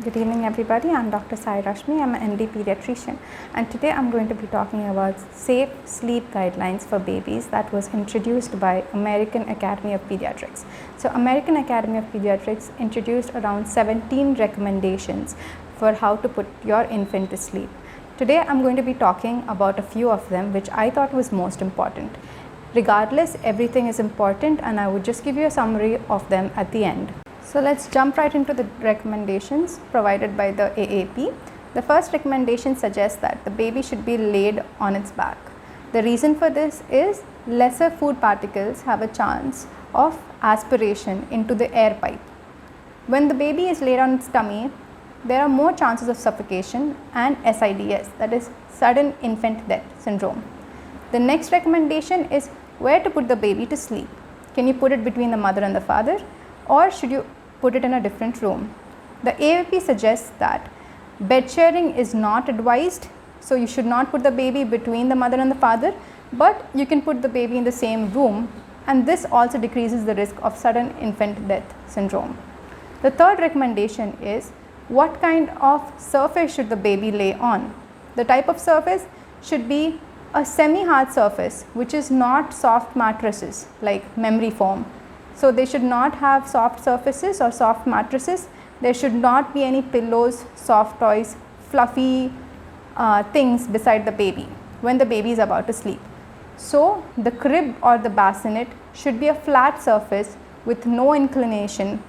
Good evening everybody, I'm Dr. Sai Rashmi, I'm an MD pediatrician, and today I'm going to be talking about safe sleep guidelines for babies that was introduced by American Academy of Pediatrics. So American Academy of Pediatrics introduced around 17 recommendations for how to put your infant to sleep. Today I'm going to be talking about a few of them which I thought was most important. Regardless, everything is important and I would just give you a summary of them at the end. So let's jump right into the recommendations provided by the AAP. The first recommendation suggests that the baby should be laid on its back. The reason for this is lesser food particles have a chance of aspiration into the air pipe. When the baby is laid on its tummy, there are more chances of suffocation and SIDS, that is sudden infant death syndrome. The next recommendation is where to put the baby to sleep. Can you put it between the mother and the father, or should you put it in a different room? The AAP suggests that bed sharing is not advised, so you should not put the baby between the mother and the father, but you can put the baby in the same room, and this also decreases the risk of sudden infant death syndrome. The third recommendation is what kind of surface should the baby lay on. The type of surface should be a semi-hard surface, which is not soft mattresses like memory foam. So they should not have soft surfaces or soft mattresses. There should not be any pillows, soft toys, fluffy things beside the baby when the baby is about to sleep. So the crib or the bassinet should be a flat surface with no inclination,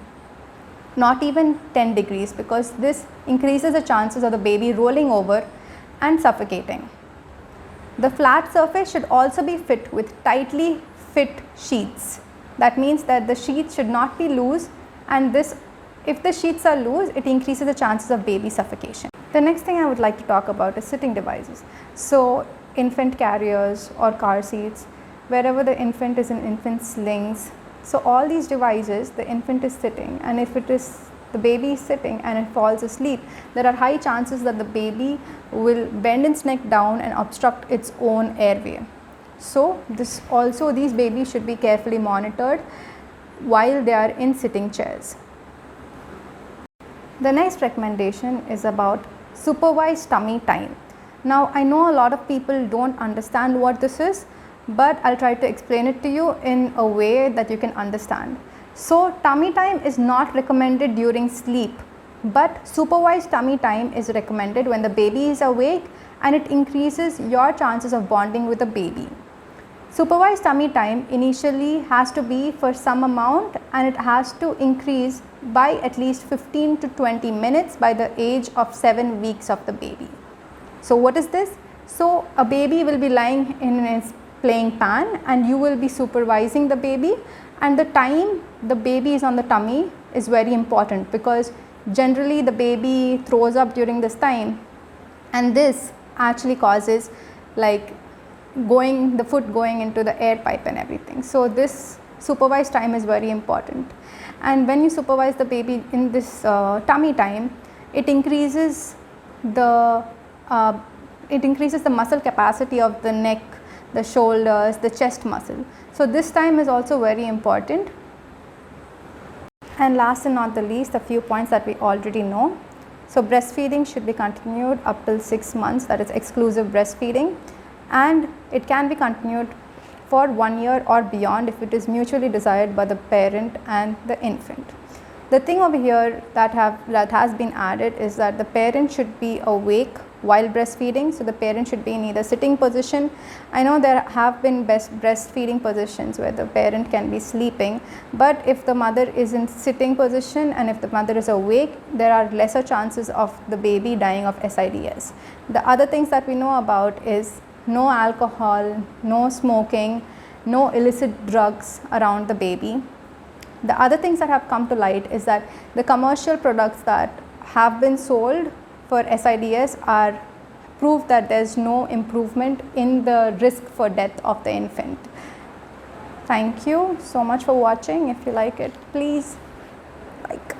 not even 10 degrees, because this increases the chances of the baby rolling over and suffocating. The flat surface should also be fit with tightly fit sheets. That means that the sheets should not be loose, and if the sheets are loose, it increases the chances of baby suffocation. The next thing I would like to talk about is sitting devices. So infant carriers or car seats, wherever the infant is in infant slings. So all these devices, the infant is sitting, and if the baby is sitting and it falls asleep, there are high chances that the baby will bend its neck down and obstruct its own airway. So these babies should be carefully monitored while they are in sitting chairs. The next recommendation is about supervised tummy time. Now I know a lot of people don't understand what this is, but I'll try to explain it to you in a way that you can understand. So tummy time is not recommended during sleep, but supervised tummy time is recommended when the baby is awake, and it increases your chances of bonding with the baby. Supervised tummy time initially has to be for some amount, and it has to increase by at least 15 to 20 minutes by the age of 7 weeks of the baby. So what is this? So a baby will be lying in its playing pan, and you will be supervising the baby, and the time the baby is on the tummy is very important, because generally the baby throws up during this time, and this actually causes the foot going into the air pipe and everything. So this supervised time is very important, and when you supervise the baby in this tummy time, it increases the muscle capacity of the neck, the shoulders, the chest muscle. So this time is also very important. And last and not the least, a few points that we already know. So breastfeeding should be continued up till 6 months, that is exclusive breastfeeding, and it can be continued for 1 year or beyond if it is mutually desired by the parent and the infant. The thing over here that has been added is that the parent should be awake while breastfeeding. So the parent should be in either sitting position. I know there have been best breastfeeding positions where the parent can be sleeping, but if the mother is in sitting position and if the mother is awake, there are lesser chances of the baby dying of SIDS. The other things that we know about is no alcohol, no smoking, no illicit drugs around the baby. The other things that have come to light is that the commercial products that have been sold for SIDS are proof that there is no improvement in the risk for death of the infant. Thank you so much for watching. If you like it, please like.